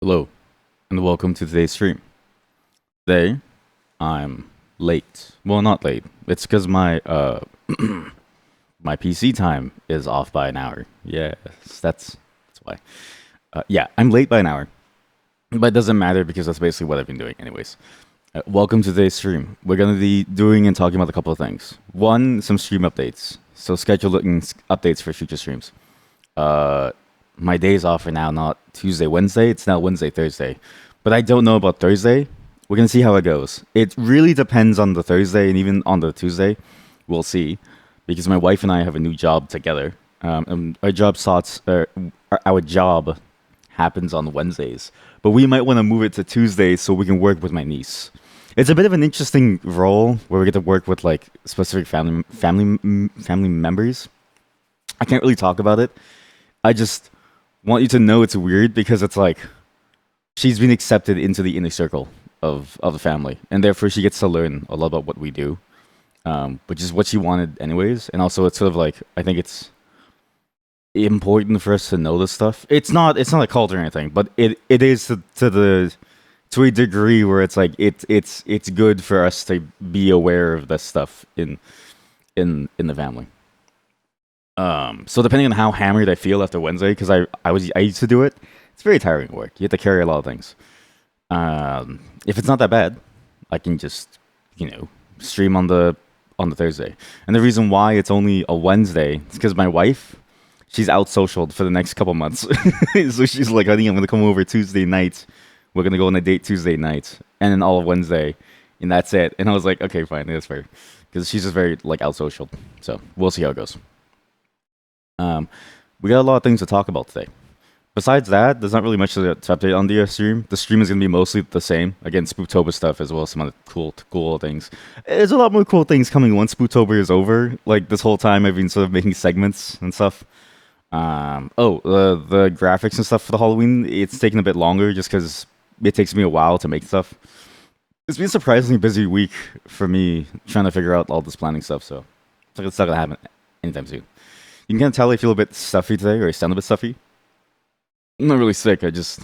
Hello, and welcome to today's stream. Today, I'm late. Well, not late. It's because my my PC time is off by an hour. Yes, that's why. Yeah, I'm late by an hour, but it doesn't matter because that's basically what I've been doing, anyways. Welcome to today's stream. We're gonna be doing and talking about a couple of things. One, some stream updates. So scheduling updates for future streams. Uh, my days off are now not Tuesday, Wednesday. It's now Wednesday, Thursday. But I don't know about Thursday. We're gonna see how it goes. It really depends on the Thursday and even on the Tuesday. We'll see, because my wife and I have a new job together. And our job happens on Wednesdays, but we might want to move it to Tuesday so we can work with my niece. It's a bit of an interesting role where we get to work with like specific family members. I can't really talk about it. I just want you to know it's weird because it's like she's been accepted into the inner circle of the family, and therefore she gets to learn a lot about what we do, which is what she wanted anyways. And also, it's sort of like I think it's important for us to know this stuff. It's not a cult or anything, but it is to a degree where it's like it's good for us to be aware of this stuff in the family. So depending on how hammered I feel after Wednesday, because I used to do it, it's very tiring work. You have to carry a lot of things. If it's not that bad, I can just stream on the Thursday. And the reason why it's only a Wednesday is because my wife, she's out socialed for the next couple months. So she's like, honey, I'm gonna come over Tuesday night. We're gonna go on a date Tuesday night, and then all of Wednesday, and that's it. And I was like, okay, fine, that's fair, because she's just very like out socialed. So we'll see how it goes. Um, we got a lot of things to talk about today. Besides that, there's not really much to update on the stream. The stream is going to be mostly the same. Again, Spooktober stuff as well as some other cool things. There's a lot more cool things coming once Spooktober is over. Like this whole time, I've been sort of making segments and stuff. The graphics and stuff for the Halloween, it's taking a bit longer just because it takes me a while to make stuff. It's been a surprisingly busy week for me trying to figure out all this planning stuff. So it's not going to happen anytime soon. You can kind of tell I feel a bit stuffy today, or I sound a bit stuffy. I'm not really sick. I just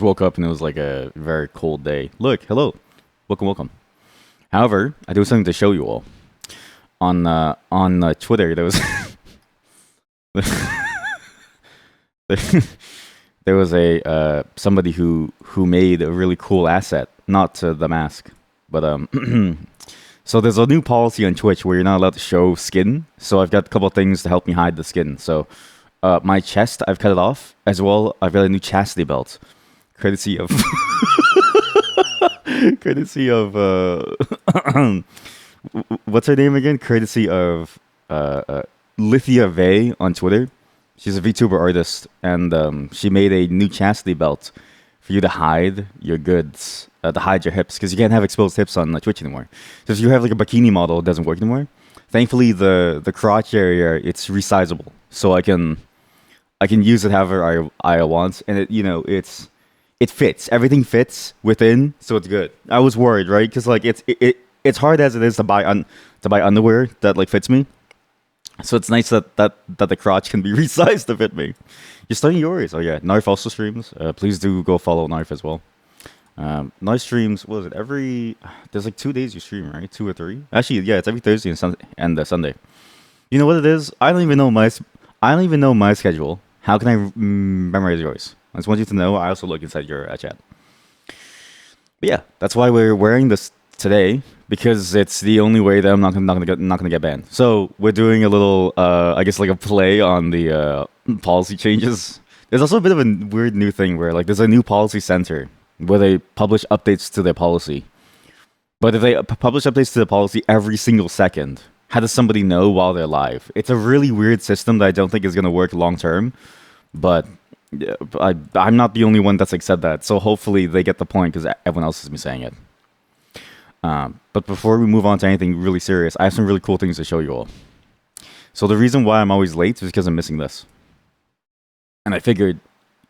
woke up and it was like a very cold day. Look, hello, welcome. However, I do something to show you all. On Twitter, there was there was a somebody who made a really cool asset, not the mask, but So there's a new policy on Twitch where you're not allowed to show skin. So I've got a couple of things to help me hide the skin. So my chest, I've cut it off. As well, I've got a new chastity belt, courtesy of courtesy of what's her name again? Courtesy of Lithia Vey on Twitter. She's a VTuber artist, and she made a new chastity belt for you to hide your goods, to hide your hips, because you can't have exposed hips on Twitch anymore. So if you have like a bikini model, it doesn't work anymore. Thankfully, the crotch area, it's resizable, so I can use it however I want, and it fits. Everything fits within, so it's good. I was worried, right? Because like it's hard as it is to buy underwear that like fits me. So it's nice that the crotch can be resized to fit me. You're starting yours. Oh yeah, Narf also streams. Please do go follow Narf as well. Narf streams. What is it? There's like 2 days you stream, right? 2 or 3. Actually, yeah, it's every Thursday and Sunday. You know what it is? I don't even know my schedule. How can I memorize yours? I just want you to know. I also look inside your chat. But yeah, that's why we're wearing this today, because it's the only way that I'm not gonna get banned. So we're doing a little, I guess, like a play on the policy changes. There's also a bit of a weird new thing where like there's a new policy center where they publish updates to their policy. But if they publish updates to the policy every single second, how does somebody know while they're live? It's a really weird system that I don't think is gonna work long term. But yeah, I'm not the only one that's like said that. So hopefully they get the point, because everyone else has been saying it. But before we move on to anything really serious, I have some really cool things to show you all. So the reason why I'm always late is because I'm missing this. And I figured,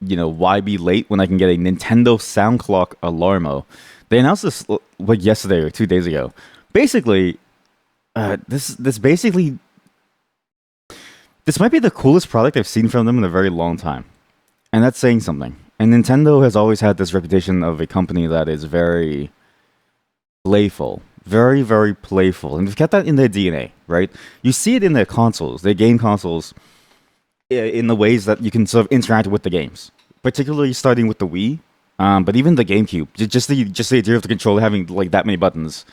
why be late when I can get a Nintendo Sound Clock Alarmo? They announced this like yesterday or 2 days ago. Basically, this might be the coolest product I've seen from them in a very long time. And that's saying something. And Nintendo has always had this reputation of a company that is very playful, very very playful, and they've kept that in their DNA, right? You see it in their consoles, their game consoles, in the ways that you can sort of interact with the games, particularly starting with the Wii, but even the GameCube. Just the idea of the controller having like that many buttons,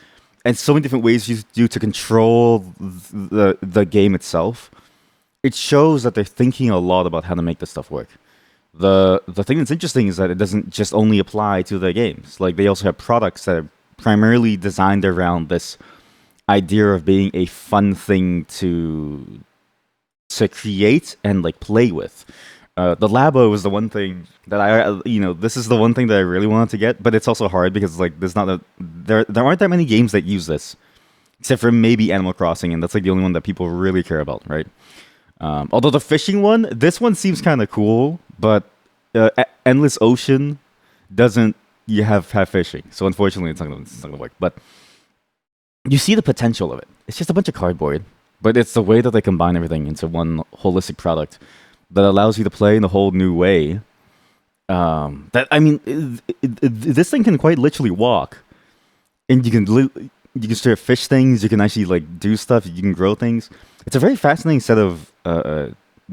and so many different ways you do to control the game itself. It shows that they're thinking a lot about how to make this stuff work. The thing that's interesting is that it doesn't just only apply to their games. Like they also have products that are primarily designed around this idea of being a fun thing to create and like play with. The Labo is the one thing that this is the one thing that I really wanted to get, but it's also hard because like there aren't that many games that use this, except for maybe Animal Crossing, and that's like the only one that people really care about, right? Although the fishing one, this one seems kind of cool, but Endless Ocean doesn't. You have fishing, so unfortunately, it's not gonna work. But you see the potential of it. It's just a bunch of cardboard, but it's the way that they combine everything into one holistic product that allows you to play in a whole new way. That I mean, this thing can quite literally walk, and you can sort of fish things. You can actually like do stuff. You can grow things. It's a very fascinating set of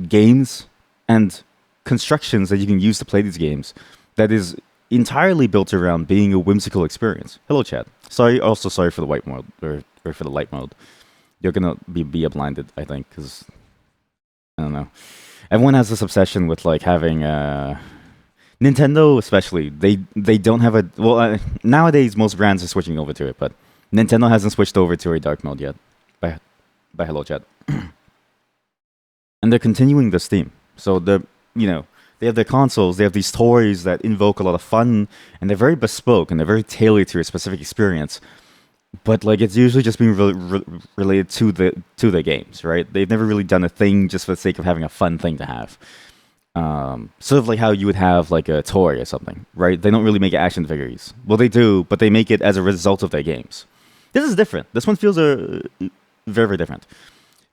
games and constructions that you can use to play these games. That is entirely built around being a whimsical experience. Hello, Chad. Sorry for the white mode or for the light mode. You're gonna be blinded, I think, because I don't know. Everyone has this obsession with like having Nintendo, especially. They don't have a nowadays most brands are switching over to it, but Nintendo hasn't switched over to a dark mode yet. By hello, Chad. And they're continuing this theme. So they have their consoles, they have these toys that invoke a lot of fun, and they're very bespoke and they're very tailored to a specific experience. But like it's usually just being related to the games, right? They've never really done a thing just for the sake of having a fun thing to have. Sort of like how you would have like a toy or something, right? They don't really make action figures. Well, they do, but they make it as a result of their games. This is different. This one feels very, very different.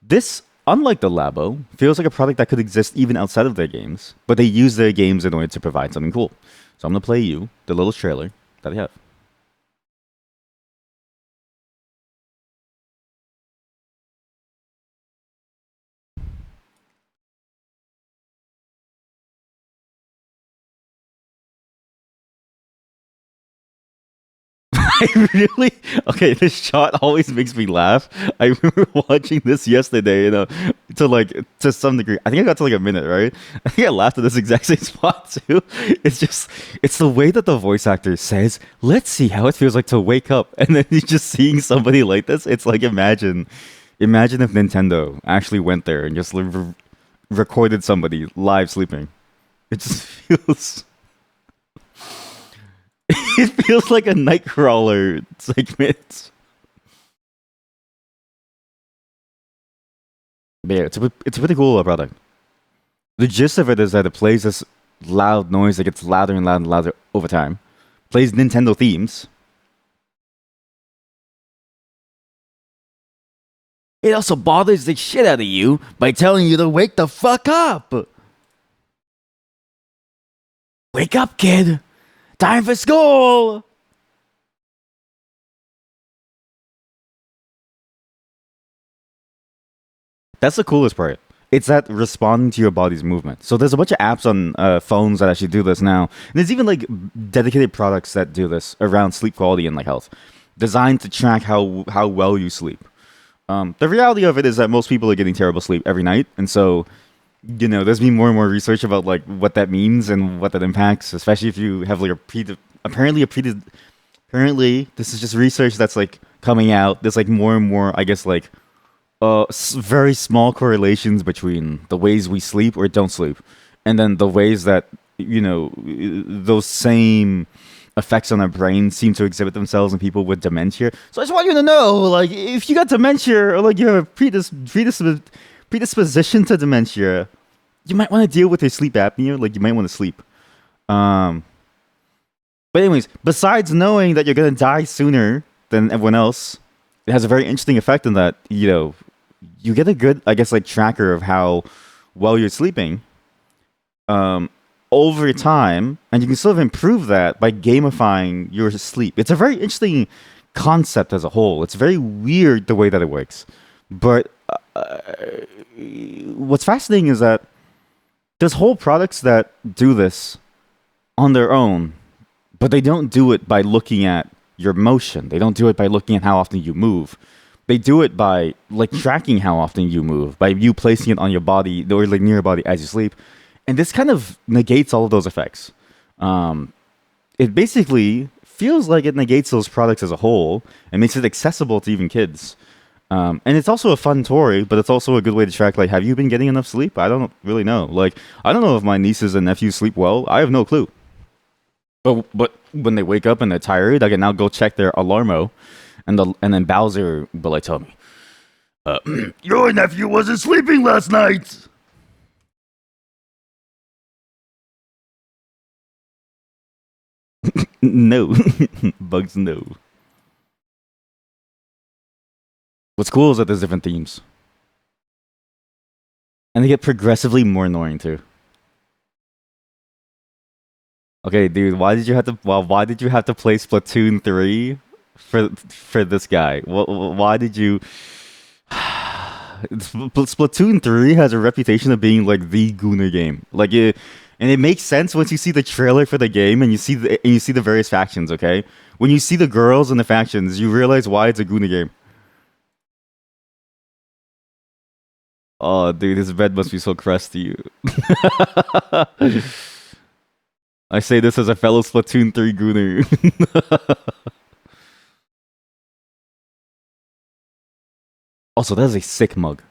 This, unlike the Labo, feels like a product that could exist even outside of their games, but they use their games in order to provide something cool. So I'm going to play you the little trailer that I have. I really okay. This shot always makes me laugh. I remember watching this yesterday, to some degree. I think I got to like a minute, right? I think I laughed at this exact same spot too. It's the way that the voice actor says, "Let's see how it feels like to wake up," and then you're just seeing somebody like this. It's like imagine if Nintendo actually went there and just recorded somebody live sleeping. It just feels. It feels like a Nightcrawler segment. But yeah, it's a pretty cool product. The gist of it is that it plays this loud noise that gets louder and louder and louder over time. Plays Nintendo themes. It also bothers the shit out of you by telling you to wake the fuck up. Wake up, kid. Time for school! That's the coolest part. It's that responding to your body's movement. So there's a bunch of apps on phones that actually do this now. And there's even like dedicated products that do this around sleep quality and like health, designed to track how well you sleep. The reality of it is that most people are getting terrible sleep every night, and so there's been more and more research about like what that means and what that impacts, especially if you have like apparently this is just research that's like coming out. There's like more and more, I guess, like very small correlations between the ways we sleep or don't sleep, and then the ways that those same effects on our brain seem to exhibit themselves in people with dementia. So I just want you to know, like, if you got dementia or like you have a predisposition to dementia, you might want to deal with your sleep apnea. Like, you might want to sleep. But anyways, besides knowing that you're gonna die sooner than everyone else, it has a very interesting effect in that you get a good, I guess, like tracker of how well you're sleeping. over time, and you can sort of improve that by gamifying your sleep. It's a very interesting concept as a whole. It's very weird the way that it works. But what's fascinating is that there's whole products that do this on their own, but they don't do it by looking at your motion. They don't do it by looking at how often you move. They do it by like tracking how often you move, by you placing it on your body or like near your body as you sleep. And this kind of negates all of those effects. It basically feels like it negates those products as a whole and makes it accessible to even kids. And it's also a fun toy, but it's also a good way to track, like, have you been getting enough sleep? I don't really know. Like, I don't know if my nieces and nephews sleep well. I have no clue. But when they wake up and they're tired, I can now go check their alarmo, and then Bowser will like tell me, your nephew wasn't sleeping last night. No, Bugs, no. What's cool is that there's different themes, and they get progressively more annoying too. Okay, dude, why did you have to play Splatoon 3 for this guy? Why did you Splatoon 3 has a reputation of being like the Gooner game. And it makes sense once you see the trailer for the game and you see the various factions, okay? When you see the girls and the factions, you realize why it's a Gooner game. Oh, dude, this bed must be so crusty. I say this as a fellow Splatoon 3 Gooner. Also, that is a sick mug.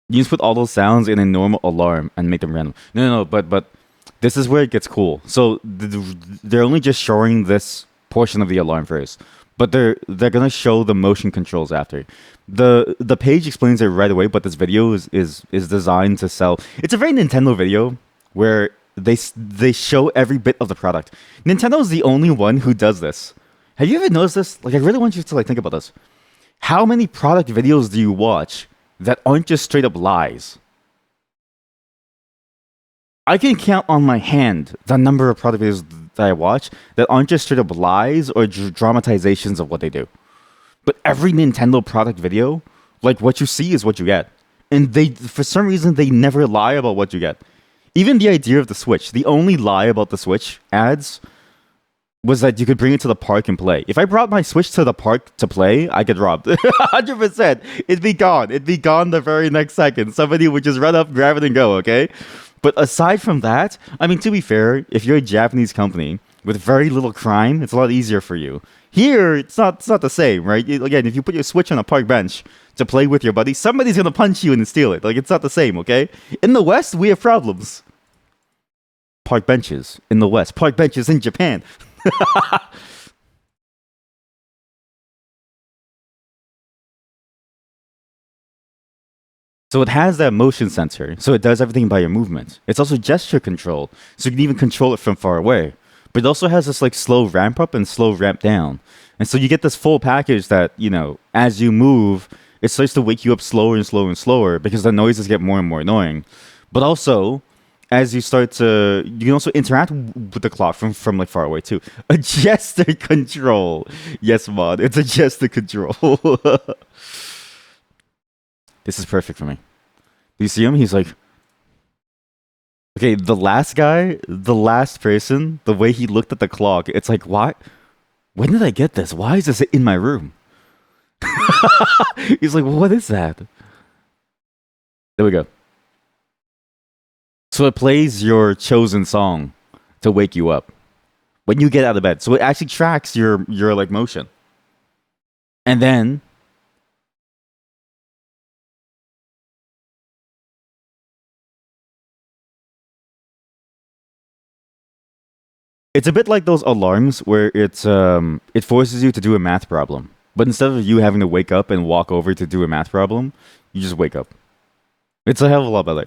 You just put all those sounds in a normal alarm and make them random. No, but this is where it gets cool. So they're only just showing this portion of the alarm first, but they're gonna show the motion controls after. The page explains it right away, but this video is designed to sell. It's a very Nintendo video where they show every bit of the product. Nintendo is the only one who does this. Have you ever noticed this? Like, I really want you to like think about this. How many product videos do you watch that aren't just straight up lies? I can count on my hand the number of product videos that I watch that aren't just straight up lies or dramatizations of what they do. But every Nintendo product video, like, what you see is what you get. And they, for some reason, they never lie about what you get. Even the idea of the Switch, the only lie about the Switch ads was that you could bring it to the park and play. If I brought my Switch to the park to play, I get robbed. 100%. It'd be gone. It'd be gone the very next second. Somebody would just run up, grab it, and go, okay? But aside from that, I mean, to be fair, if you're a Japanese company with very little crime, it's a lot easier for you. Here, it's not the same, right? Again, if you put your Switch on a park bench to play with your buddy, somebody's going to punch you and steal it. Like, it's not the same, okay? In the West, we have problems. Park benches in the West. Park benches in Japan. So it has that motion sensor, so it does everything by your movement. It's also gesture control, so you can even control it from far away. But it also has this like slow ramp up and slow ramp down. And so you get this full package that, you know, as you move, it starts to wake you up slower and slower and slower because the noises get more and more annoying. But also, as you start to, you can also interact with the clock from like far away too. A gesture control. Yes, mod, it's a gesture control. This is perfect for me. Do you see him? He's like, okay, the last guy, the last person, the way he looked at the clock, it's like, why? When did I get this? Why is this in my room? He's like, what is that? There we go. So it plays your chosen song to wake you up when you get out of bed. So it actually tracks your like motion. And then it's a bit like those alarms where it forces you to do a math problem. But instead of you having to wake up and walk over to do a math problem, you just wake up. It's a hell of a lot better.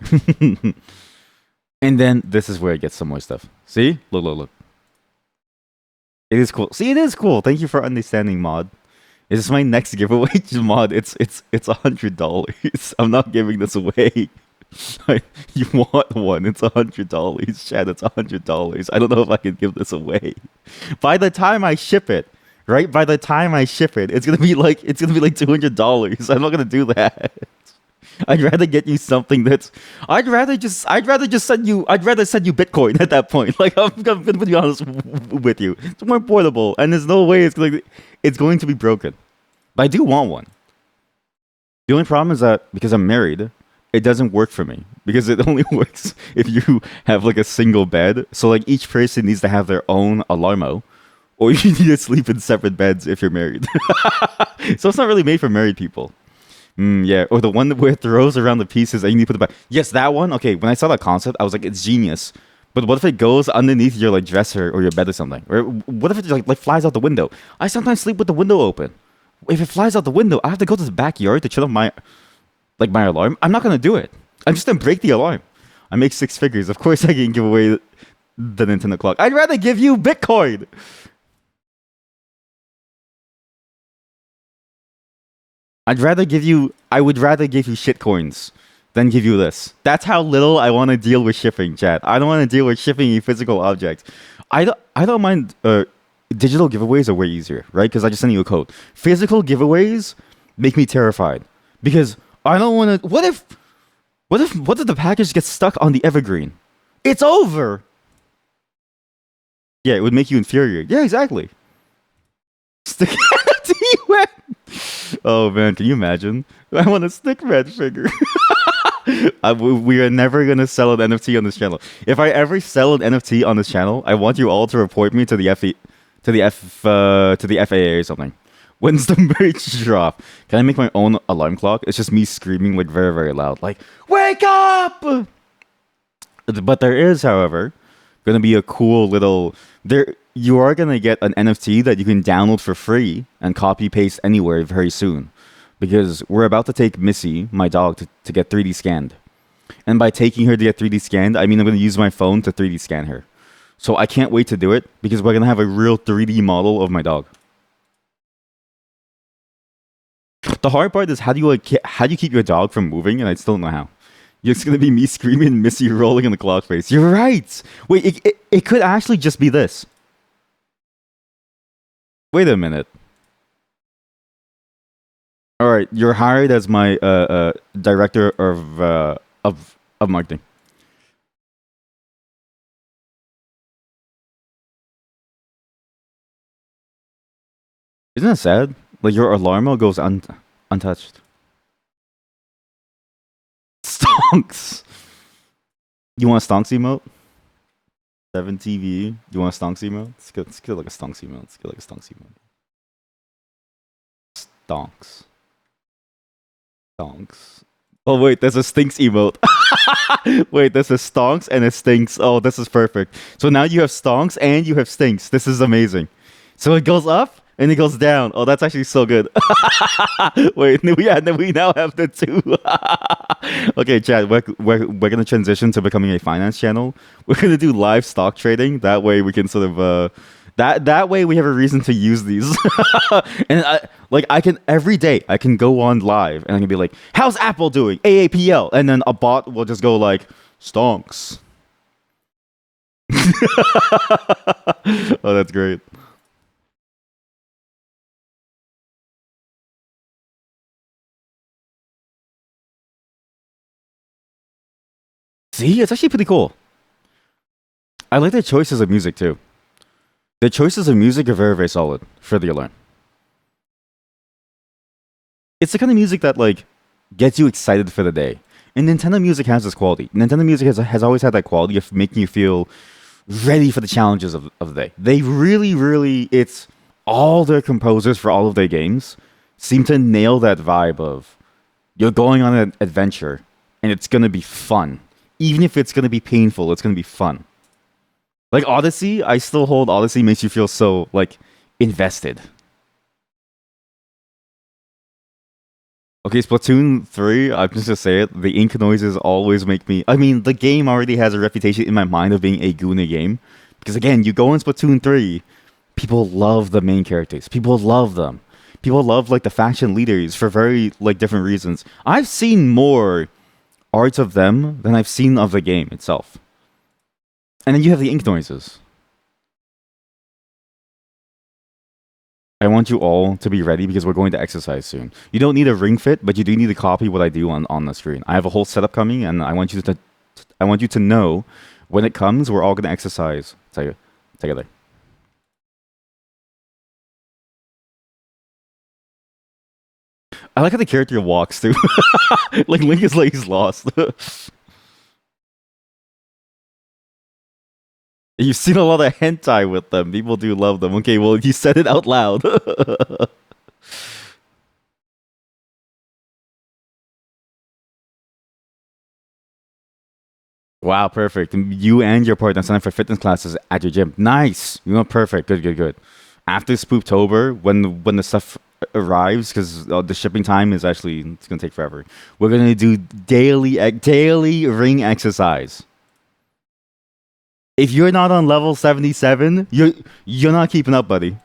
And then this is where it gets some more stuff. See? Look. It is cool. See, it is cool. Thank you for understanding, mod. This is my next giveaway, mod. It's $100. I'm not giving this away. Like, you want one? It's $100, Chad. It's $100. I don't know if I can give this away. By the time I ship it, right? By the time I ship it, it's gonna be like $200. I'm not gonna do that. I'd rather get you something that's. I'd rather send you Bitcoin at that point. Like I'm gonna be honest with you. It's more portable, and there's no way it's going to be broken. But I do want one. The only problem is that because I'm married, it doesn't work for me because it only works if you have like a single bed. So like each person needs to have their own alarmo, or you need to sleep in separate beds if you're married. So it's not really made for married people. Yeah, or the one where it throws around the pieces and you need to put it back. Yes, that one. Okay, when I saw that concept, I was like, it's genius. But what if it goes underneath your like dresser or your bed or something? Or what if it like flies out the window? I sometimes sleep with the window open. If it flies out the window, I have to go to the backyard to turn off my alarm. I'm not gonna do it. I'm just gonna break the alarm. I make 6 figures. Of course, I can give away the Nintendo clock. I'd rather give you Bitcoin. I would rather give you shitcoins than give you this. That's how little I want to deal with shipping, chat. I don't want to deal with shipping a physical object. I don't mind digital giveaways are way easier, right? Because I just send you a code. Physical giveaways make me terrified because I don't want to. What if the package gets stuck on the evergreen? It's over. Yeah, it would make you infuriated. Yeah, exactly. Stick Oh man, can you imagine? I want a stick red figure. We are never gonna sell an NFT on this channel. If I ever sell an NFT on this channel, I want you all to report me to the FAA or something. When's the merch drop? Can I make my own alarm clock? It's just me screaming like very very loud, like wake up! But there is, however, gonna be a cool little there. You are gonna get an NFT that you can download for free and copy paste anywhere very soon, because we're about to take Missy, my dog, to get 3D scanned. And by taking her to get 3D scanned, I mean I'm gonna use my phone to 3D scan her. So I can't wait to do it because we're gonna have a real 3D model of my dog. The hard part is how do you keep your dog from moving, and I still don't know how. It's gonna be me screaming, Missy rolling in the clock face. You're right. Wait, it could actually just be this. Wait a minute. All right, you're hired as my director of marketing. Isn't that sad? Like your alarmo goes untouched. Stonks. You want a stonks emote? 7TV. You want a stonks emote? Let's get like a stonks emote. Let's get like a stonks emote. Stonks. Stonks. Oh wait, there's a stinks emote. Wait, there's a stonks and a stinks. Oh, this is perfect. So now you have stonks and you have stinks. This is amazing. So it goes up and it goes down. Oh, that's actually so good. Wait, we now have the two. Okay, Chad, we're gonna transition to becoming a finance channel. We're gonna do live stock trading. That way we can sort of that way we have a reason to use these. And I can every day I can go on live and I can be like, how's Apple doing? AAPL, and then a bot will just go like stonks. Oh, that's great. See, it's actually pretty cool. I like the choices of music too. The choices of music are very, very solid for the alarm. It's the kind of music that like gets you excited for the day. And Nintendo music has this quality. Nintendo music has always had that quality of making you feel ready for the challenges of the day. They really, really, it's all their composers for all of their games seem to nail that vibe of you're going on an adventure and it's going to be fun. Even if it's going to be painful, it's going to be fun. Like Odyssey, I still hold Odyssey makes you feel so like invested. Okay, Splatoon 3, I'm just gonna say it, the ink noises always make me... I mean, the game already has a reputation in my mind of being a Guna game. Because again, you go in Splatoon 3, people love the main characters. People love them. People love, like, the faction leaders for very, like, different reasons. I've seen more art of them than I've seen of the game itself. And then you have the ink noises. I want you all to be ready because we're going to exercise soon. You don't need a ring fit, but you do need to copy what I do on the screen. I have a whole setup coming, and I want you to know when it comes, we're all going to exercise together. I like how the character walks too. Like Link is like he's lost. You've seen a lot of hentai with them. People do love them. Okay, well, you said it out loud. Wow, perfect. You and your partner sign up for fitness classes at your gym. Nice. You know, perfect. Good, good, good. After Spooptober, when the stuff arrives, because the shipping time is actually it's gonna take forever. We're gonna do daily ring exercise. If you're not on level 77, you're not keeping up, buddy.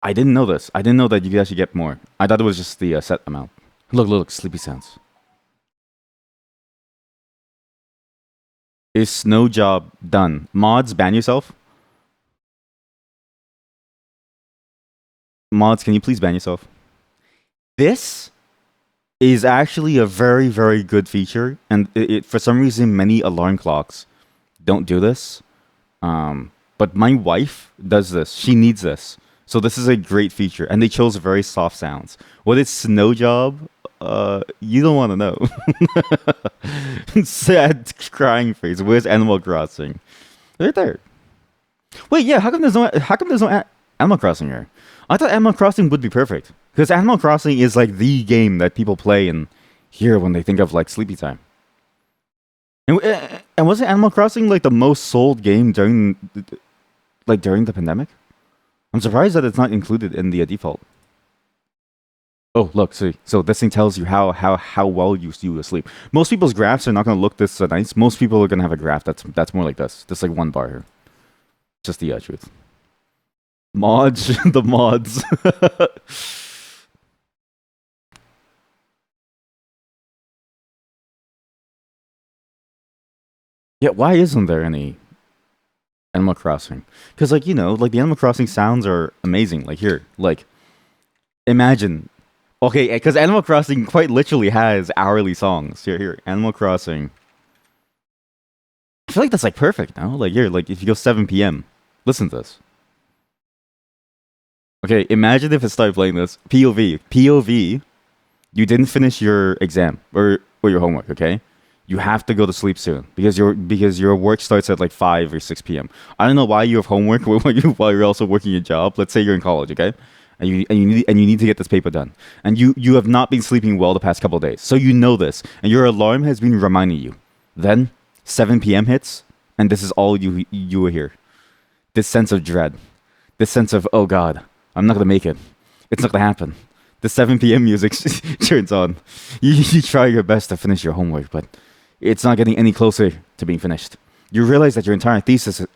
I didn't know this. I didn't know that you could actually get more. I thought it was just the set amount. Look, sleepy sounds. Is snow job done? Mods, ban yourself. Mods, can you please ban yourself? This is actually a very good feature, and for some reason many alarm clocks don't do this. But my wife does this. She needs this. So this is a great feature, and they chose very soft sounds. What is snow job? You don't want to know. Sad crying face. Where's Animal Crossing? Right there. Wait, yeah. How come there's no Animal Crossing here? I thought Animal Crossing would be perfect because Animal Crossing is like the game that people play and hear when they think of like sleepy time. And wasn't Animal Crossing like the most sold game during the pandemic? I'm surprised that it's not included in the default. Oh, look, see. So this thing tells you how well you sleep. Most people's graphs are not going to look this nice. Most people are going to have a graph that's more like this. Just like one bar here. Just the truth. Mods, the mods. Yeah, why isn't there any Animal Crossing? Because like like the Animal Crossing sounds are amazing. Like here, like imagine. Okay, because Animal Crossing quite literally has hourly songs. Here, Animal Crossing. I feel like that's like perfect now. Like here, like if you go 7 p.m., listen to this. Okay, imagine if it started playing this. POV. You didn't finish your exam or your homework. Okay, you have to go to sleep soon because your work starts at like 5 or 6 p.m. I don't know why you have homework while you're also working your job. Let's say you're in college. Okay, and you need to get this paper done. And you have not been sleeping well the past couple of days, so you know this, and your alarm has been reminding you. Then 7 p.m. hits, and this is all you will hear. This sense of dread, this sense of oh god, I'm not gonna make it. It's not gonna happen. The 7 p.m. music turns on. You try your best to finish your homework, but it's not getting any closer to being finished. You realize that your entire thesis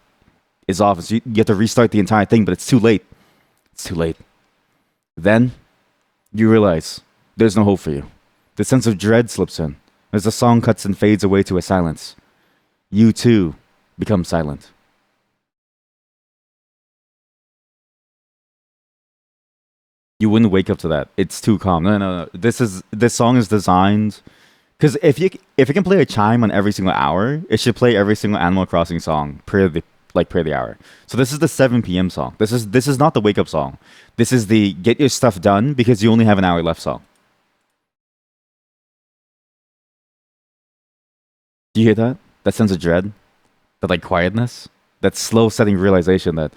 is off, so you have to restart the entire thing, but it's too late. It's too late. Then you realize there's no hope for you. The sense of dread slips in as the song cuts and fades away to a silence. You too become silent. You wouldn't wake up to that. It's too calm. No. This song is designed because if it can play a chime on every single hour, it should play every single Animal Crossing song per the hour. So this is the 7 p.m. song. This is not the wake up song. This is the get your stuff done because you only have an hour left song. Do you hear that? That sense of dread, that like quietness, that slow setting realization that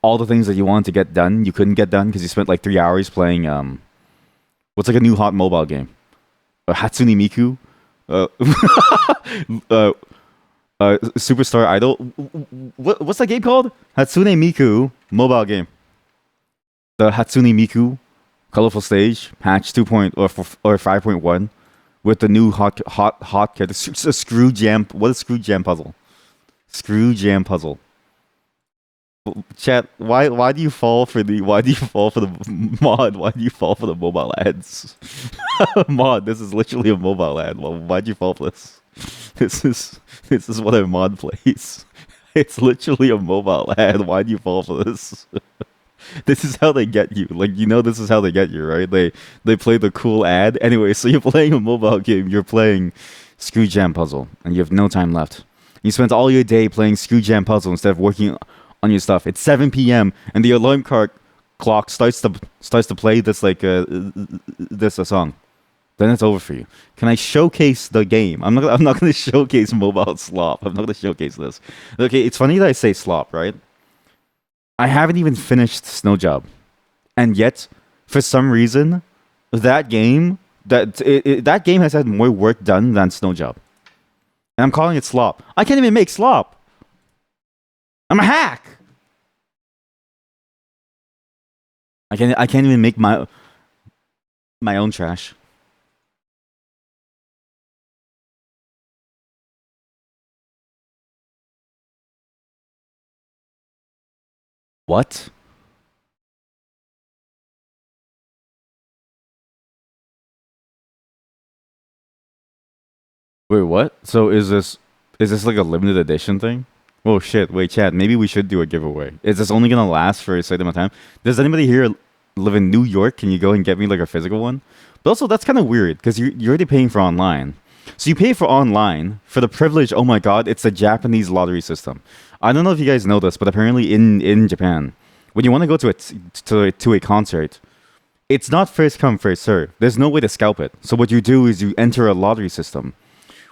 all the things that you wanted to get done, you couldn't get done because you spent like 3 hours playing what's like a new hot mobile game, Hatsune Miku, uh, uh, Superstar Idol. What's that game called? Hatsune Miku mobile game. The Hatsune Miku colorful stage patch 2. Or 5.1 with the new hot character. Screw jam. What is screw jam puzzle? Screw jam puzzle. Chat, why do you fall for the mod? Why do you fall for the mobile ads? Mod, this is literally a mobile ad. Well, why'd you fall for this? This is what a mod plays. It's literally a mobile ad. Why do you fall for this? This is how they get you. Like, this is how they get you, right? They play the cool ad. Anyway, so you're playing a mobile game. You're playing Screw Jam Puzzle, and you have no time left. You spend all your day playing Screw Jam Puzzle instead of working on your stuff. It's 7 p.m. and the alarm clock starts to play this this a song. Then it's over for you. Can I showcase the game? I'm not gonna showcase mobile slop. I'm not gonna showcase this. Okay, it's funny that I say slop, right? I haven't even finished Snow Job, and yet, for some reason, that game that game has had more work done than Snow Job, and I'm calling it slop. I can't even make slop. I'm a hack. I can't even make my own trash. What? Wait, what? So is this like a limited edition thing? Oh shit! Wait, Chad. Maybe we should do a giveaway. Is this only gonna last for a certain amount of time? Does anybody here live in New York? Can you go and get me like a physical one? But also, that's kind of weird because you're already paying for online. So you pay for online for the privilege. Oh my god, it's a Japanese lottery system. I don't know if you guys know this, but apparently in Japan, when you want to go to a concert, it's not first come first serve. There's no way to scalp it. So what you do is you enter a lottery system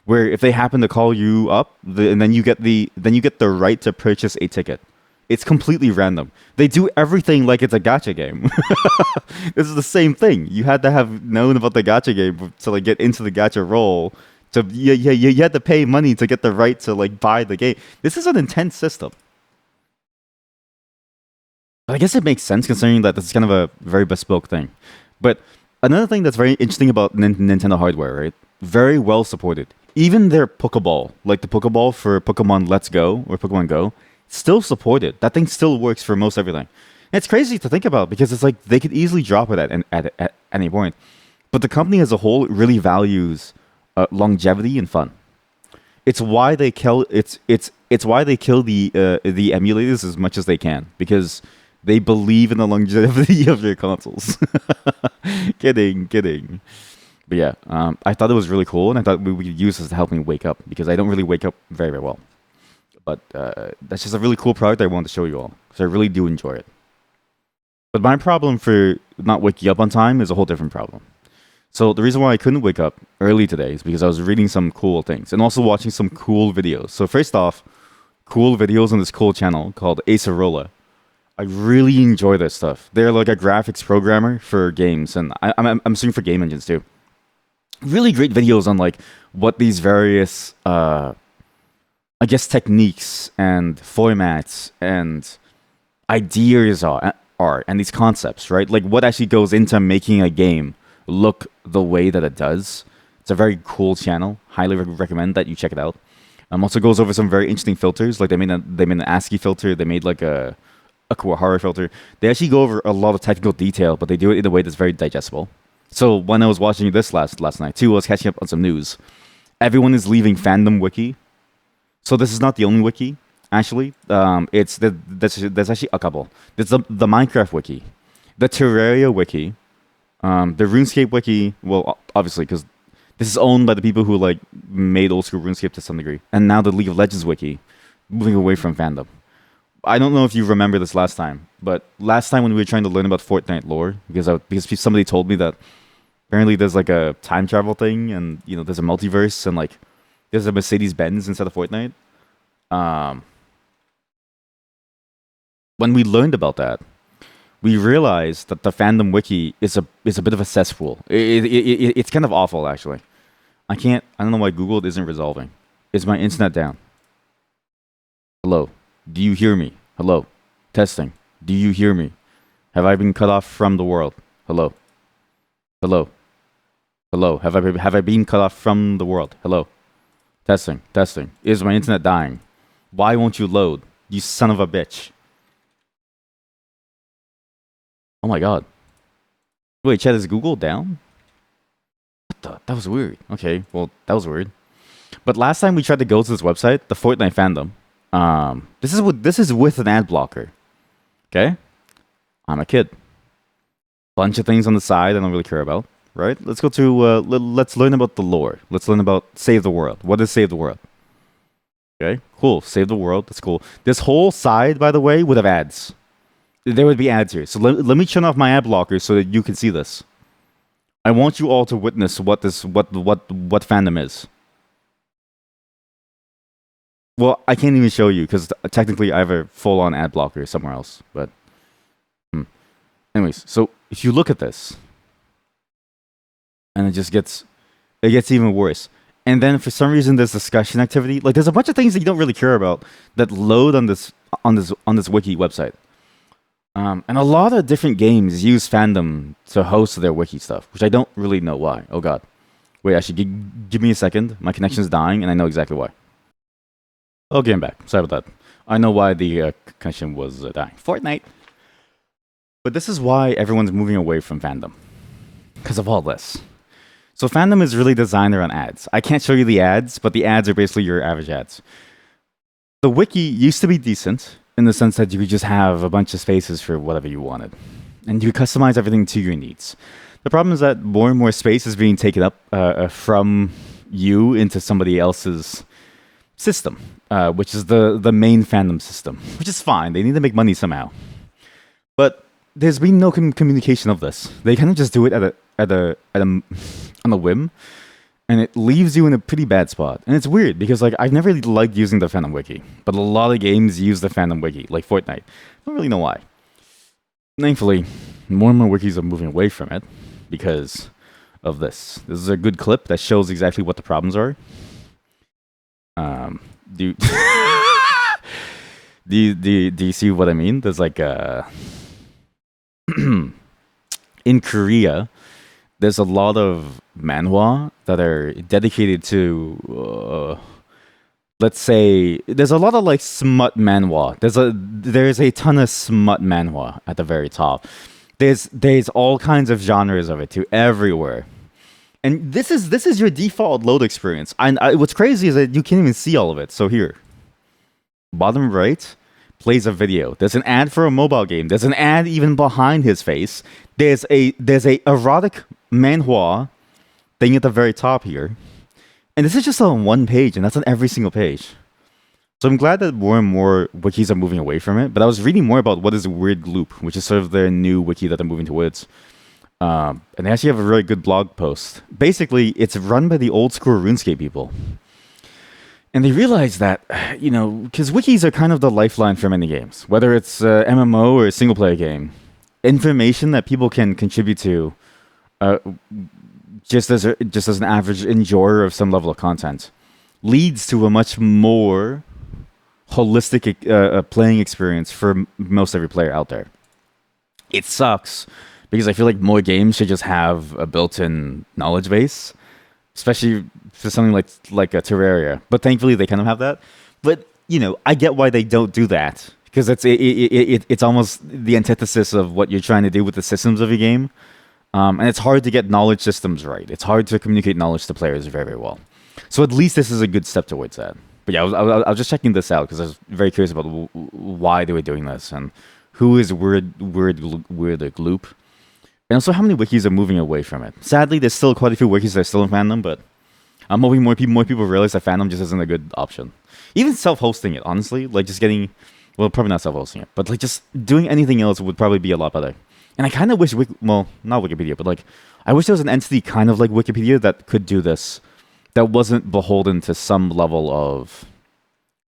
where if they happen to call you up, and then you get the right to purchase a ticket. It's completely random. They do everything like it's a gacha game. This is the same thing. You had to have known about the gacha game to like get into the gacha role. You had to pay money to get the right to like buy the game. This is an intense system. But I guess it makes sense considering that this is kind of a very bespoke thing. But another thing that's very interesting about Nintendo hardware, right? Very well supported. Even their Pokeball, like the Pokeball for Pokemon Let's Go or Pokemon Go, still supported. That thing still works for most everything. And it's crazy to think about because it's like they could easily drop it at any point. But the company as a whole really values longevity and fun. It's why they kill it's why they kill the emulators as much as they can because they believe in the longevity of their consoles. Kidding. But yeah, I thought it was really cool, and I thought we could use this to help me wake up because I don't really wake up very, very well. But that's just a really cool product I wanted to show you all because I really do enjoy it. But my problem for not waking up on time is a whole different problem. So the reason why I couldn't wake up early today is because I was reading some cool things and also watching some cool videos. So first off, cool videos on this cool channel called Acerola. I really enjoy this stuff. They're like a graphics programmer for games, and I'm assuming for game engines too. Really great videos on like what these various I guess techniques and formats and ideas are and these concepts, right? Like what actually goes into making a game look the way that it does. It's a very cool channel. Highly recommend that you check it out. Also goes over some very interesting filters. Like they made an ASCII filter. They made like a Kuwahara filter. They actually go over a lot of technical detail, but they do it in a way that's very digestible. So when I was watching this last night too, I was catching up on some news. Everyone is leaving Fandom Wiki. So this is not the only wiki, actually. There's actually a couple. There's the Minecraft wiki, the Terraria wiki, the RuneScape wiki. Well, obviously, because this is owned by the people who like made old school RuneScape to some degree, and now the League of Legends wiki, moving away from fandom. I don't know if you remember this last time, but last time when we were trying to learn about Fortnite lore, because somebody told me that apparently there's like a time travel thing, and there's a multiverse, and like there's a Mercedes-Benz instead of Fortnite. When we learned about that, we realized that the fandom wiki is a bit of a cesspool. It's kind of awful, actually. I don't know why Google isn't resolving. Is my internet down? Hello? Do you hear me? Hello? Testing. Do you hear me? Have I been cut off from the world? Hello? Hello? Hello? Have I been cut off from the world? Hello? Testing. Is my internet dying? Why won't you load? You son of a bitch. Oh my god. Wait, chat, is Google down? That was weird. Okay, well, that was weird. But last time we tried to go to this website, the Fortnite fandom. This is with an ad blocker. Okay, I'm a kid. Bunch of things on the side I don't really care about. Right? Let's go to let's learn about the lore. Let's learn about Save the World. What is Save the World? Okay, cool. Save the World. That's cool. This whole side, by the way, would have ads. There would be ads here. So let me turn off my ad blocker so that you can see this. I want you all to witness what fandom is. Well, I can't even show you because technically I have a full-on ad blocker somewhere else. But, anyways, so if you look at this, and it gets even worse. And then for some reason, there's discussion activity. Like there's a bunch of things that you don't really care about that load on this wiki website. And a lot of different games use fandom to host their wiki stuff, which I don't really know why. Oh god, wait, actually, give me a second. My connection's dying, and I know exactly why. Okay, I'm back. Sorry about that. I know why the connection was dying. Fortnite. But this is why everyone's moving away from fandom, because of all this. So fandom is really designed around ads. I can't show you the ads, but the ads are basically your average ads. The wiki used to be decent in the sense that you could just have a bunch of spaces for whatever you wanted. And you could customize everything to your needs. The problem is that more and more space is being taken up from you into somebody else's system, which is the main fandom system, which is fine. They need to make money somehow. But there's been no communication of this. They kind of just do it on a whim, and it leaves you in a pretty bad spot. And it's weird because like I've never really liked using the fandom wiki, but a lot of games use the fandom wiki, like Fortnite. I don't really know why. Thankfully, more and more wikis are moving away from it because of this. This is a good clip that shows exactly what the problems are. Do you see what I mean? There's like in Korea, there's a lot of manhwa that are dedicated to let's say there's a lot of like smut manhwa. There's a ton of smut manhwa at the very top. There's all kinds of genres of it too, everywhere. And this is your default load experience. What's crazy is that you can't even see all of it. So here, bottom right, plays a video. There's an ad for a mobile game. There's an ad even behind his face. There's a erotic manhwa thing at the very top here. And this is just on one page, and that's on every single page. So I'm glad that more and more wikis are moving away from it. But I was reading more about what is Weird Gloop, which is sort of their new wiki that they're moving towards. And they actually have a really good blog post. Basically, it's run by the old school RuneScape people. And they realize that, because wikis are kind of the lifeline for many games, whether it's a MMO or a single player game. Information that people can contribute to, just as an average enjoyer of some level of content, leads to a much more holistic playing experience for most every player out there. It sucks because I feel like more games should just have a built-in knowledge base, especially for something like a Terraria. But thankfully, they kind of have that. But I get why they don't do that because it's almost the antithesis of what you're trying to do with the systems of your game. And it's hard to get knowledge systems right. It's hard to communicate knowledge to players very, very well. So at least this is a good step towards that. But yeah, I was just checking this out because I was very curious about why they were doing this and who is Weird Gloop. And also how many wikis are moving away from it. Sadly, there's still quite a few wikis that are still in fandom, but I'm hoping more people realize that fandom just isn't a good option. Even self-hosting it, honestly, like just getting, well, probably not self-hosting it, but like just doing anything else would probably be a lot better. And I kind of wish, not Wikipedia, but like, I wish there was an entity kind of like Wikipedia that could do this, that wasn't beholden to some level of,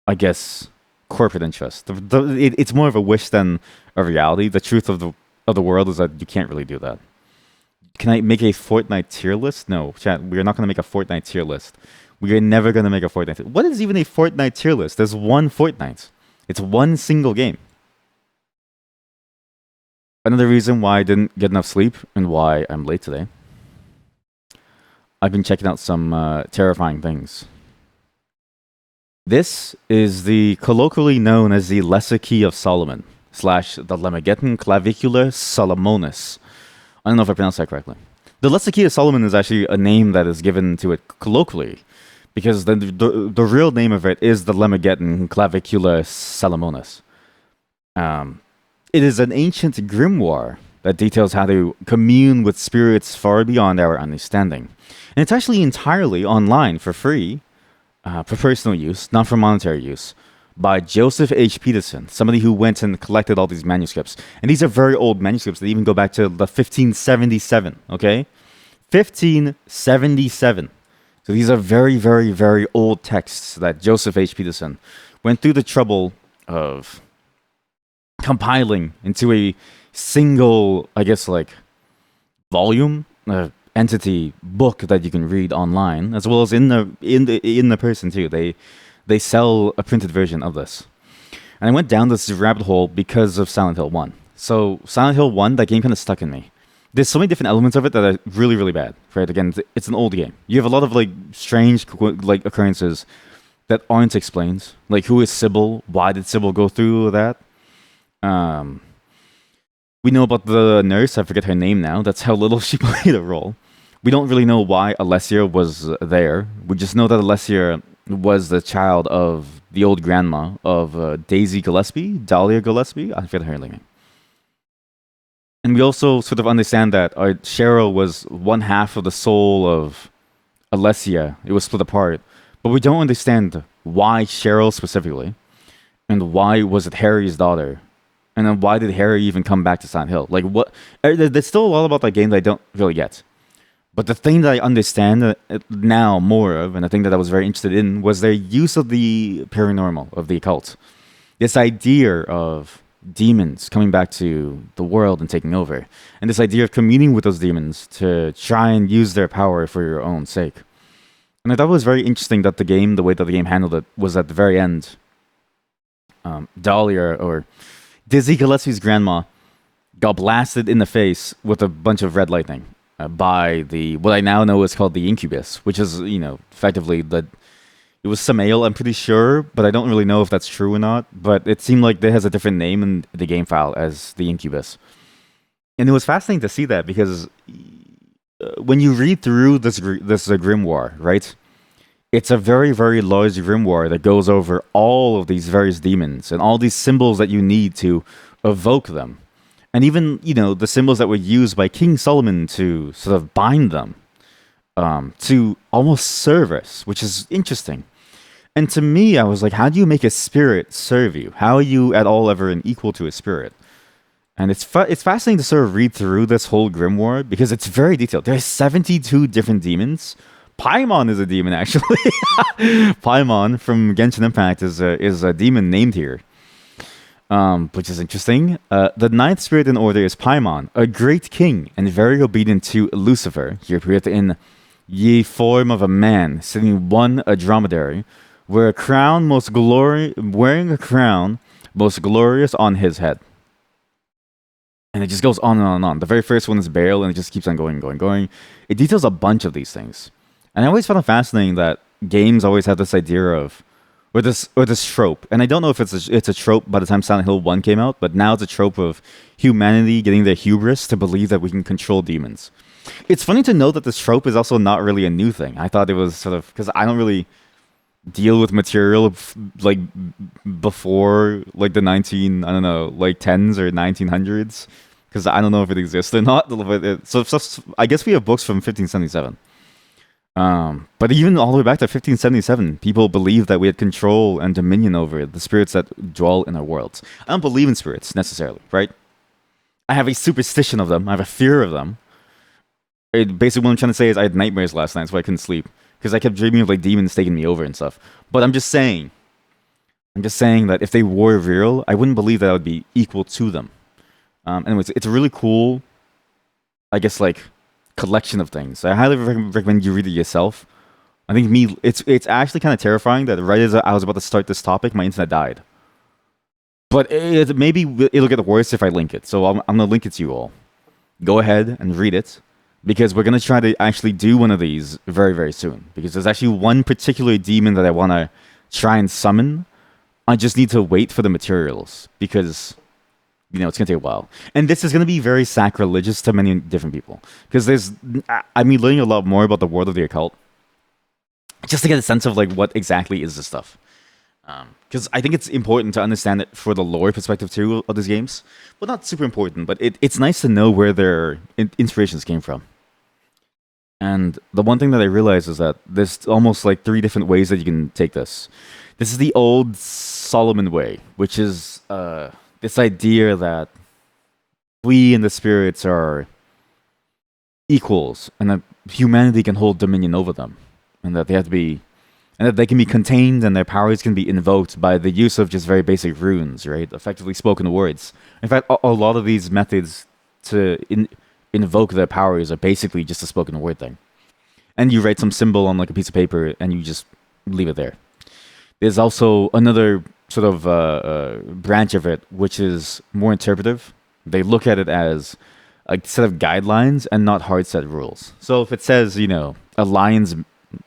I guess, corporate interest. It's more of a wish than a reality. The truth of the world is that you can't really do that. Can I make a Fortnite tier list? No, chat, we're not going to make a Fortnite tier list. We are never going to make a Fortnite. What is even a Fortnite tier list? There's one Fortnite. It's one single game. Another reason why I didn't get enough sleep and why I'm late today. I've been checking out some terrifying things. This is the colloquially known as the Lesser Key of Solomon. slash the Lemegeton Clavicula Solomonis. I don't know if I pronounced that correctly. The Letzikea Solomon is actually a name that is given to it colloquially, because the real name of it is the Lemegeton Clavicula Solomonis. It is an ancient grimoire that details how to commune with spirits far beyond our understanding. And it's actually entirely online for free, for personal use, not for monetary use, by Joseph H. Peterson, somebody who went and collected all these manuscripts. And these are very old manuscripts. They even go back to the 1577, okay? 1577. So these are very, very, very old texts that Joseph H. Peterson went through the trouble of compiling into a single, I guess, like, volume, entity, book that you can read online, as well as in the person too. They sell a printed version of this. And I went down this rabbit hole because of Silent Hill 1. So Silent Hill 1, that game kind of stuck in me. There's so many different elements of it that are really, really bad. Right? Again, it's an old game. You have a lot of like strange like occurrences that aren't explained. Like, who is Sybil? Why did Sybil go through that? We know about the nurse. I forget her name now. That's how little she played a role. We don't really know why Alessia was there. We just know that Alessia was the child of the old grandma of Daisy Gillespie, Dahlia Gillespie. I forget her name. And we also sort of understand that Cheryl was one half of the soul of Alessia. It was split apart. But we don't understand why Cheryl specifically, and why was it Harry's daughter. And then why did Harry even come back to Silent Hill? Like, what? There's still a lot about that game that I don't really get. But the thing that I understand now more of, and the thing that I was very interested in, was their use of the paranormal, of the occult. This idea of demons coming back to the world and taking over. And this idea of communing with those demons to try and use their power for your own sake. And I thought it was very interesting that the way that the game handled it, was at the very end, Dahlia, or Dizzy Gillespie's grandma, got blasted in the face with a bunch of red lightning. By what I now know is called the Incubus, which is, effectively it was Samael, I'm pretty sure, but I don't really know if that's true or not. But it seemed like it has a different name in the game file as the Incubus. And it was fascinating to see that, because when you read through this grimoire, right? It's a very, very large grimoire that goes over all of these various demons and all these symbols that you need to evoke them. And even, the symbols that were used by King Solomon to sort of bind them to almost service, which is interesting. And to me, I was like, how do you make a spirit serve you? How are you at all ever equal to a spirit? And it's fascinating to sort of read through this whole grimoire, because it's very detailed. There's 72 different demons. Paimon is a demon, actually. Paimon from Genshin Impact is a demon named here. Which is interesting. The ninth spirit in order is Paimon, a great king and very obedient to Lucifer. He appeared in ye form of a man, sitting one a dromedary, wearing a crown most glorious on his head. And it just goes on and on and on. The very first one is Baal, and it just keeps on going. It details a bunch of these things. And I always found it fascinating that games always have this idea of, or this trope, and I don't know if it's a trope by the time Silent Hill 1 came out, but now it's a trope of humanity getting their hubris to believe that we can control demons. It's funny to know that this trope is also not really a new thing. I thought it was sort of, because I don't really deal with material like before like the 10s or 1900s, because I don't know if it exists or not. So I guess we have books from 1577. But even all the way back to 1577, people believed that we had control and dominion over the spirits that dwell in our worlds. I don't believe in spirits necessarily, right? I have a superstition of them. I have a fear of them. Basically, what I'm trying to say is I had nightmares last night, so I couldn't sleep, because I kept dreaming of like demons taking me over and stuff. But I'm just saying that if they were real, I wouldn't believe that I would be equal to them. Anyways, it's a really cool, I guess, like, collection of things. I highly recommend you read it yourself. I think it's actually kind of terrifying that right as I was about to start this topic, my internet died. But maybe it'll get worse if I link it. So I'm gonna link it to you all. Go ahead and read it, because we're gonna try to actually do one of these very, very soon. Because there's actually one particular demon that I wanna try and summon. I just need to wait for the materials, because it's gonna take a while, and this is gonna be very sacrilegious to many different people because I mean, learning a lot more about the world of the occult just to get a sense of like what exactly is this stuff. Because I think it's important to understand it for the lore perspective too of these games. Well, not super important, but it's nice to know where their inspirations came from. And the one thing that I realized is that there's almost like three different ways that you can take this. This is the old Solomon way, which is this idea that we and the spirits are equals, and that humanity can hold dominion over them, and that they have to be, and that they can be contained, and their powers can be invoked by the use of just very basic runes, right? Effectively spoken words. In fact, a lot of these methods to invoke their powers are basically just a spoken word thing. And you write some symbol on like a piece of paper, and you just leave it there. There's also another sort of branch of it, which is more interpretive. They look at it as a set of guidelines and not hard set rules. So if it says, a lion's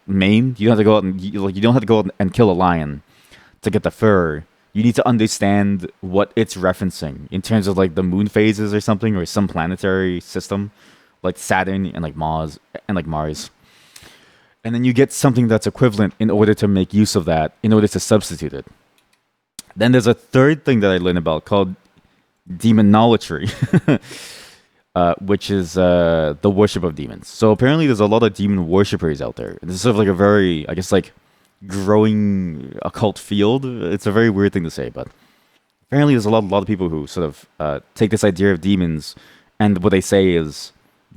mane, you don't have to go out and you don't have to go out and kill a lion to get the fur. You need to understand what it's referencing in terms of like the moon phases or something, or some planetary system like Saturn and like Mars and like Mars. And then you get something that's equivalent in order to make use of that, in order to substitute it. Then there's a third thing that I learned about called demonolatry, which is the worship of demons. So apparently there's a lot of demon worshippers out there. This is sort of like a very, I guess, like growing occult field. It's a very weird thing to say, but apparently there's a lot of people who sort of take this idea of demons, and what they say is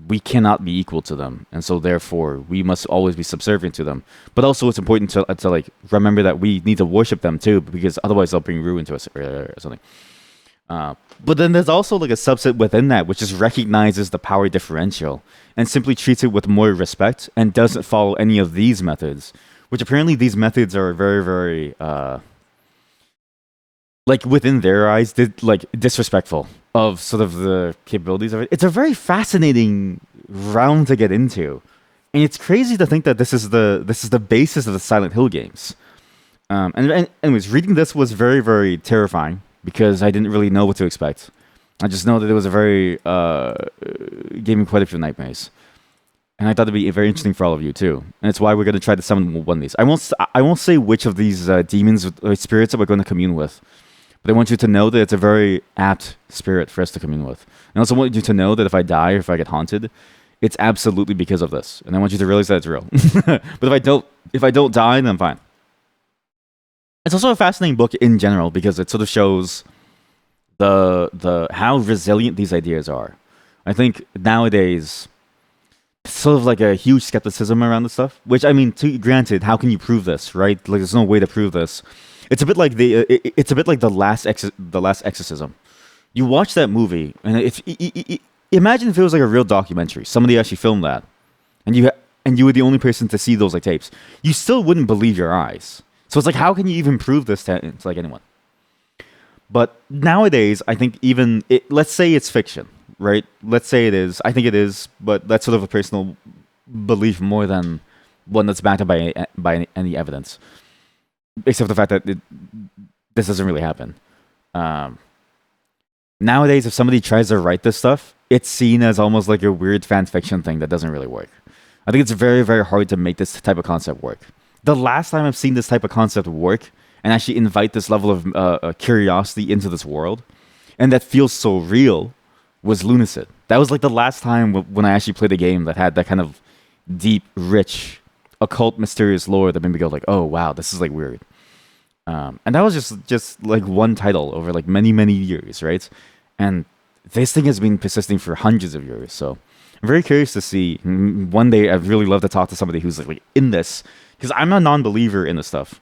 we cannot be equal to them, and so therefore we must always be subservient to them. But also it's important to like remember that we need to worship them too, because otherwise they'll bring ruin to us or something. But then there's also like a subset within that which just recognizes the power differential and simply treats it with more respect and doesn't follow any of these methods, which apparently these methods are very, very like within their eyes like disrespectful of sort of the capabilities of it. It's a very fascinating realm to get into, and it's crazy to think that this is the basis of the Silent Hill games. And anyways, reading this was very, very terrifying because I didn't really know what to expect. I just know that it was a very gave me quite a few nightmares, and I thought it'd be very interesting for all of you too. And it's why we're going to try to summon one of these. I won't say which of these demons or spirits that we're going to commune with, but I want you to know that it's a very apt spirit for us to commune with. And I also want you to know that if I die or if I get haunted, it's absolutely because of this. And I want you to realize that it's real. But if I don't die, then I'm fine. It's also a fascinating book in general because it sort of shows the how resilient these ideas are. I think nowadays sort of like a huge skepticism around this stuff. Which I mean, granted, how can you prove this, right? Like, there's no way to prove this. It's a bit like it's a bit like the last Exorcism. You watch that movie, and imagine if it was like a real documentary. Somebody actually filmed that, and you were the only person to see those like tapes. You still wouldn't believe your eyes. So it's like, how can you even prove this to like anyone? But nowadays, I think let's say it's fiction, right? Let's say it is. I think it is, but that's sort of a personal belief more than one that's backed up by any evidence. Except for the fact that this doesn't really happen. Nowadays, if somebody tries to write this stuff, it's seen as almost like a weird fan fiction thing that doesn't really work. I think it's very, very hard to make this type of concept work. The last time I've seen this type of concept work and actually invite this level of curiosity into this world, and that feels so real, was Lunacid. That was like the last time when I actually played a game that had that kind of deep, rich, occult, mysterious lore that made me go like, oh wow, this is like weird. And that was just like one title over like many, many years, right? And this thing has been persisting for hundreds of years. So I'm very curious to see. One day I'd really love to talk to somebody who's like in this, because I'm a non-believer in this stuff.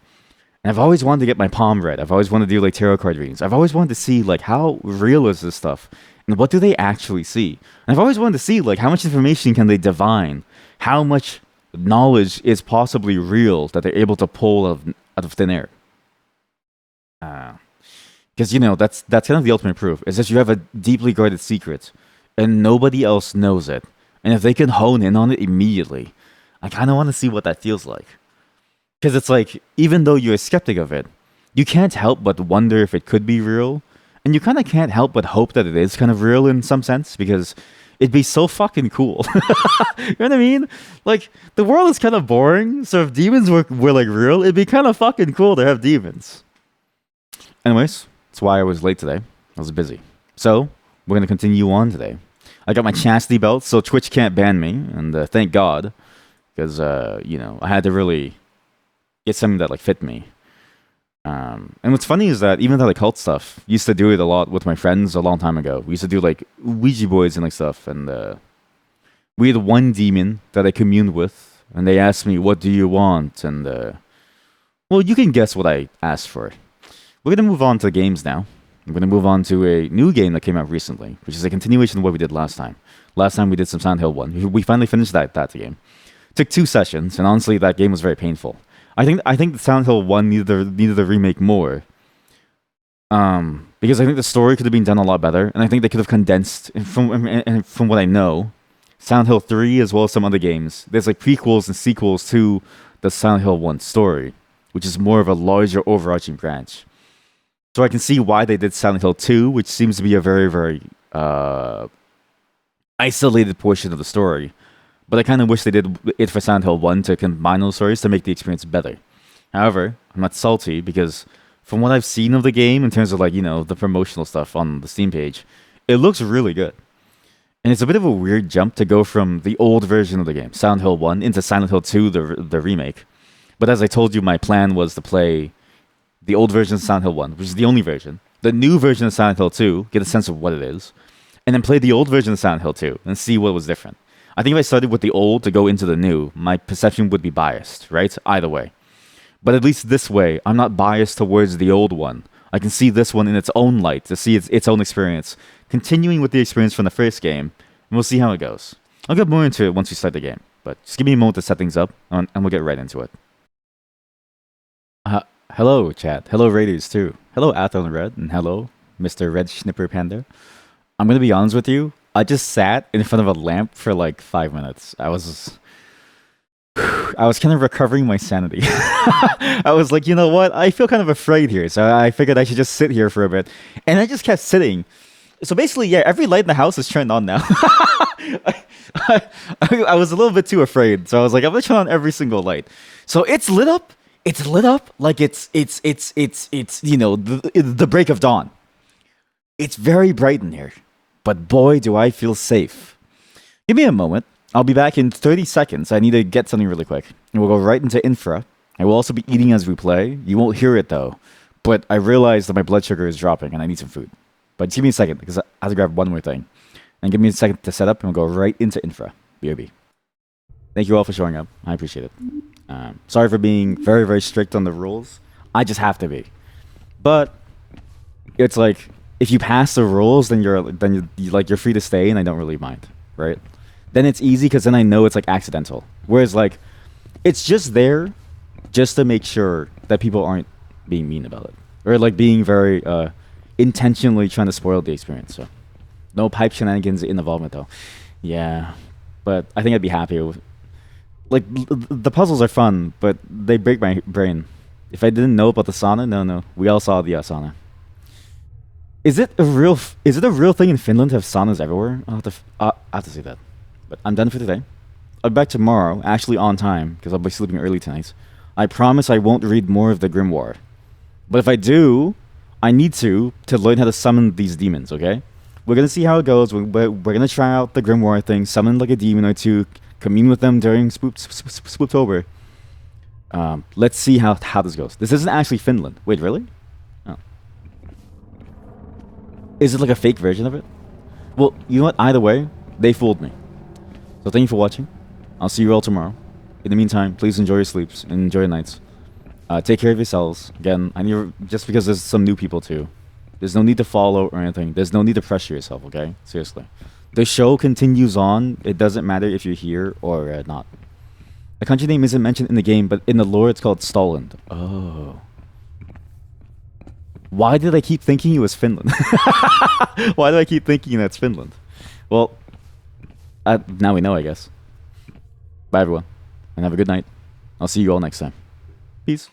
And I've always wanted to get my palm read. I've always wanted to do like tarot card readings. I've always wanted to see like how real is this stuff and what do they actually see. And I've always wanted to see like how much information can they divine, how much knowledge is possibly real that they're able to pull out of thin air. Because that's kind of the ultimate proof, is that you have a deeply guarded secret and nobody else knows it. And if they can hone in on it immediately, I kind of want to see what that feels like. Because it's like, even though you're a skeptic of it, you can't help but wonder if it could be real. And you kind of can't help but hope that it is kind of real in some sense because it'd be so fucking cool. You know what I mean? Like, the world is kind of boring, so if demons were like real, it'd be kind of fucking cool to have demons. Anyways, that's why I was late today. I was busy. So, we're going to continue on today. I got my chastity belt, so Twitch can't ban me, and thank God, because, I had to really get something that, like, fit me. And what's funny is that even the like cult stuff, used to do it a lot with my friends a long time ago. We used to do like Ouija boards and like stuff, and we had one demon that I communed with, and they asked me, "What do you want?" And well, you can guess what I asked for. We're gonna move on to games now. I'm gonna move on to a new game that came out recently, which is a continuation of what we did last time. Last time we did some Silent Hill 1. We finally finished that game. Took 2 sessions, and honestly, that game was very painful. I think the Silent Hill 1 needed a remake more. Because I think the story could have been done a lot better, and I think they could have condensed from what I know, Silent Hill 3 as well as some other games. There's like prequels and sequels to the Silent Hill 1 story, which is more of a larger overarching branch. So I can see why they did Silent Hill 2, which seems to be a very, very isolated portion of the story. But I kind of wish they did it for Silent Hill 1 to combine those stories to make the experience better. However, I'm not salty because from what I've seen of the game in terms of like, the promotional stuff on the Steam page, it looks really good. And it's a bit of a weird jump to go from the old version of the game, Silent Hill 1, into Silent Hill 2, the remake. But as I told you, my plan was to play the old version of Silent Hill 1, which is the only version, the new version of Silent Hill 2, get a sense of what it is, and then play the old version of Silent Hill 2 and see what was different. I think if I started with the old to go into the new, my perception would be biased, right? Either way. But at least this way, I'm not biased towards the old one. I can see this one in its own light, to see its own experience, continuing with the experience from the first game, and we'll see how it goes. I'll get more into it once we start the game, but just give me a moment to set things up, and we'll get right into it. Hello, chat. Hello, Raiders, too. Hello, Athon Red, and hello, Mr. Red Schnipper Panda. I'm going to be honest with you. I just sat in front of a lamp for like 5 minutes. I was kind of recovering my sanity. I was like, you know what? I feel kind of afraid here. So I figured I should just sit here for a bit. And I just kept sitting. So basically, yeah, every light in the house is turned on now. I was a little bit too afraid. So I was like, I'm going to turn on every single light. So it's lit up. It's lit up like it's the break of dawn. It's very bright in here. But boy, do I feel safe. Give me a moment. I'll be back in 30 seconds. I need to get something really quick. And we'll go right into Infra. I will also be eating as we play. You won't hear it, though. But I realize that my blood sugar is dropping and I need some food. But just give me a second because I have to grab one more thing. And give me a second to set up and we'll go right into Infra. BRB. Thank you all for showing up. I appreciate it. Sorry for being very, very strict on the rules. I just have to be. But it's like, if you pass the rules, then you're free to stay, and I don't really mind, right? Then it's easy because then I know it's like accidental. Whereas like, it's just there, just to make sure that people aren't being mean about it, or like being very intentionally trying to spoil the experience. So, no pipe shenanigans in involvement though. Yeah, but I think I'd be happy with. Like the puzzles are fun, but they break my brain. If I didn't know about the sauna, no, we all saw the sauna. Is it a real thing in Finland to have saunas everywhere? I'll have to say that. But I'm done for today. I'll be back tomorrow, actually on time, because I'll be sleeping early tonight. I promise I won't read more of the Grimoire. But if I do, I need to learn how to summon these demons, okay? We're going to see how it goes. We're going to try out the Grimoire thing, summon like a demon or two, commune with them during Spooktober. Let's see how this goes. This isn't actually Finland. Wait, really? Is it like a fake version of it? Well, you know what? Either way, they fooled me. So thank you for watching. I'll see you all tomorrow. In the meantime, please enjoy your sleeps and enjoy your nights. Take care of yourselves. Again, just because there's some new people too. There's no need to follow or anything. There's no need to pressure yourself, okay? Seriously. The show continues on. It doesn't matter if you're here or not. The country name isn't mentioned in the game, but in the lore it's called Stalland. Oh. Why did I keep thinking it was Finland? Why do I keep thinking that's Finland? Well, now we know, I guess. Bye, everyone. And have a good night. I'll see you all next time. Peace.